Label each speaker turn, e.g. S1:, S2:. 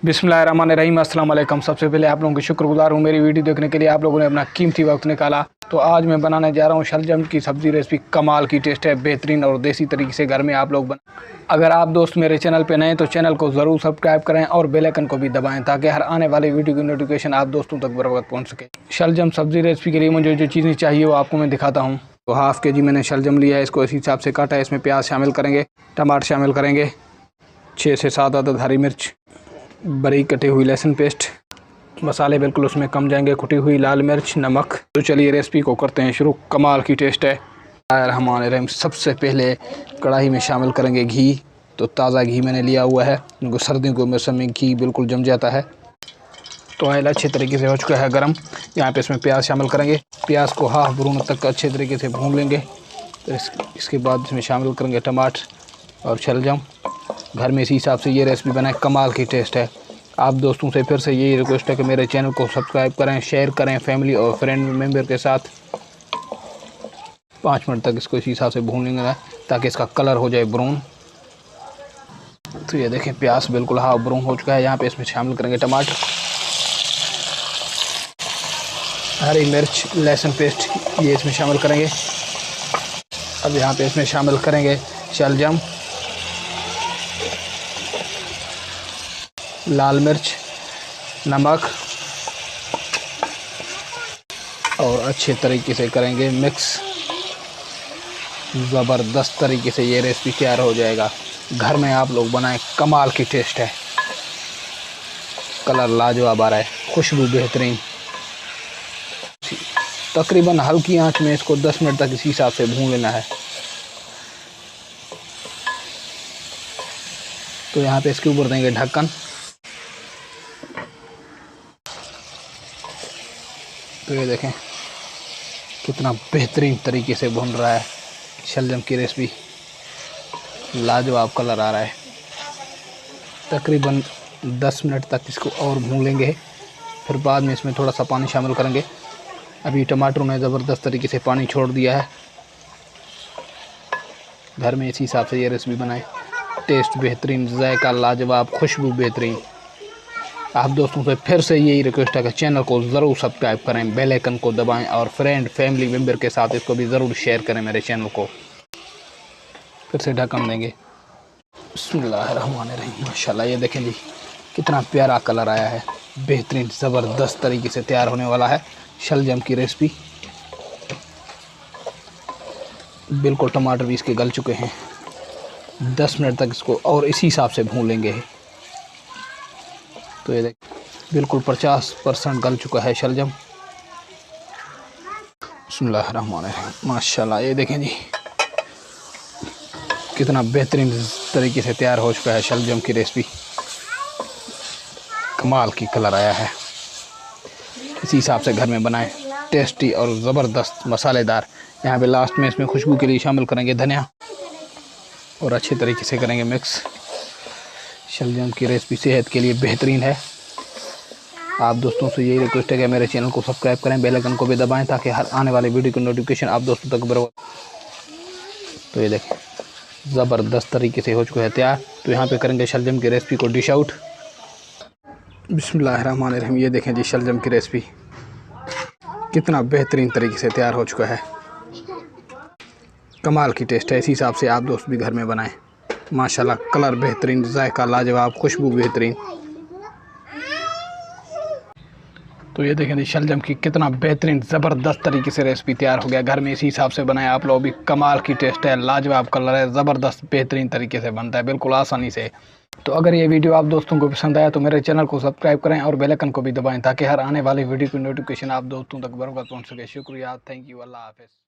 S1: बिस्मिल्लाहिर्रहमानिर्रहीम। अस्सलाम वालेकुम। सबसे पहले आप लोगों की शुक्रगुजार हूँ मेरी वीडियो देखने के लिए। आप लोगों ने अपना कीमती वक्त निकाला। तो आज मैं बनाने जा रहा हूँ शलजम की सब्ज़ी रेसिपी। कमाल की टेस्ट है, बेहतरीन और देसी तरीके से घर में आप लोग अगर आप दोस्त मेरे चैनल पे नए तो चैनल को ज़रूर सब्सक्राइब करें और बेल आइकन को भी दबाएं ताकि हर आने वाली वीडियो की नोटिफिकेशन आप दोस्तों तक बर वक्त पहुँच सके। शलजम सब्ज़ी रेसिपी के लिए मुझे जो चीज़ें चाहिए वो आपको मैं दिखाता हूँ। तो हाफ़ के जी मैंने शलजम लिया है, इसको इस हिसाब से काटा है। इसमें प्याज शामिल करेंगे, टमाटर शामिल करेंगे, 6 से 7 अदद हरी मिर्च, बारीक कटी हुई लहसुन पेस्ट, मसाले बिल्कुल उसमें कम जाएंगे, कुटी हुई लाल मिर्च, नमक। तो चलिए रेसिपी को करते हैं शुरू। कमाल की टेस्ट है। रहमान। सबसे पहले कढ़ाई में शामिल करेंगे घी। तो ताज़ा घी मैंने लिया हुआ है, क्योंकि सर्दियों के मौसम में घी बिल्कुल जम जाता है। तो ऑयल अच्छे तरीके से हो चुका है गर्म। यहाँ पे इसमें प्याज शामिल करेंगे। प्याज को हाफ ब्राउन तक अच्छे तरीके से भून लेंगे। तो इसके बाद इसमें शामिल करेंगे टमाटर और शलजम। घर में इसी हिसाब से ये रेसिपी बनाए, कमाल की टेस्ट है। आप दोस्तों से फिर से यही रिक्वेस्ट है कि मेरे चैनल को सब्सक्राइब करें, शेयर करें फैमिली और फ्रेंड मेम्बर के साथ। 5 मिनट तक इसको इसी हिसाब से भून लेंगे ताकि इसका कलर हो जाए ब्राउन। तो ये देखें प्याज बिल्कुल हाफ ब्राउन हो चुका है। यहाँ पे इसमें शामिल करेंगे टमाटर, हरी मिर्च, लहसुन पेस्ट, ये इसमें शामिल करेंगे। अब यहाँ पे इसमें शामिल करेंगे शलजम, लाल मिर्च, नमक और अच्छे तरीके से करेंगे मिक्स। ज़बरदस्त तरीके से ये रेसिपी तैयार हो जाएगा। घर में आप लोग बनाएं, कमाल की टेस्ट है। कलर लाजवाब आ रहा है, खुशबू बेहतरीन। तकरीबन हल्की आंच में इसको 10 मिनट तक इसी हिसाब से भून लेना है। तो यहाँ पे इसके ऊपर देंगे ढक्कन। तो ये देखें कितना बेहतरीन तरीके से भुन रहा है शलजम की रेसिपी। लाजवाब कलर आ रहा है। तकरीबन 10 मिनट तक इसको और भून लेंगे। फिर बाद में इसमें थोड़ा सा पानी शामिल करेंगे। अभी टमाटरों ने ज़बरदस्त तरीके से पानी छोड़ दिया है। घर में इसी हिसाब से ये रेसिपी बनाएं। टेस्ट बेहतरीन, जायका लाजवाब, खुशबू बेहतरीन। आप दोस्तों से फिर से यही रिक्वेस्ट है कि चैनल को ज़रूर सब्सक्राइब करें, बेल आइकन को दबाएं और फ्रेंड फैमिली मेम्बर के साथ इसको भी ज़रूर शेयर करें मेरे चैनल को। फिर से ढक्कन देंगे। बिस्मिल्लाहिर्रहमानिर्रहीम। माशाल्लाह, ये देखें जी कितना प्यारा कलर आया है। बेहतरीन ज़बरदस्त तरीके से तैयार होने वाला है शलजम की रेसिपी। बिल्कुल टमाटर भी इसके गल चुके हैं। 10 मिनट तक इसको और इसी हिसाब से भून लेंगे। तो ये देख बिल्कुल 50% गल चुका है शलजम। बिस्मिल्लाहिर्रहमानिर्रहीम। माशाल्लाह, ये देखें जी कितना बेहतरीन तरीके से तैयार हो चुका है शलजम की रेसिपी। कमाल की कलर आया है। इसी हिसाब से घर में बनाएं, टेस्टी और ज़बरदस्त मसालेदार। यहाँ पे लास्ट में इसमें खुशबू के लिए शामिल करेंगे धनिया और अच्छे तरीके से करेंगे मिक्स। शलजम की रेसिपी सेहत के लिए बेहतरीन है। आप दोस्तों से यही रिक्वेस्ट है कि मेरे चैनल को सब्सक्राइब करें, बेल आइकन को भी दबाएं ताकि हर आने वाली वीडियो की नोटिफिकेशन आप दोस्तों तक बराबर। तो ये देखें ज़बरदस्त तरीके से हो चुका है तैयार। तो यहाँ पे करेंगे शलजम की रेसिपी को डिश आउट। बिस्मिल्लाहिर्रहमानिर्रहीम। ये देखें जी शलजम की रेसिपी कितना बेहतरीन तरीके से तैयार हो चुका है। कमाल की टेस्ट है। इसी हिसाब से आप दोस्त भी घर में बनाएं। माशाल्लाह, कलर बेहतरीन, जायका लाजवाब, खुशबू बेहतरीन। तो ये देखें शलजम की कितना बेहतरीन ज़बरदस्त तरीके से रेसिपी तैयार हो गया। घर में इसी हिसाब से बनाएं आप लोग भी। कमाल की टेस्ट है, लाजवाब कलर है, ज़बरदस्त बेहतरीन तरीके से बनता है बिल्कुल आसानी से। तो अगर ये वीडियो आप दोस्तों को पसंद आया तो मेरे चैनल को सब्सक्राइब करें और बेल आइकन को भी दबाएं ताकि हर आने वाली वीडियो की नोटिफिकेशन आप दोस्तों तक बराबर पहुँच सके। शुक्रिया, थैंक यू, अल्लाह हाफ़िज़।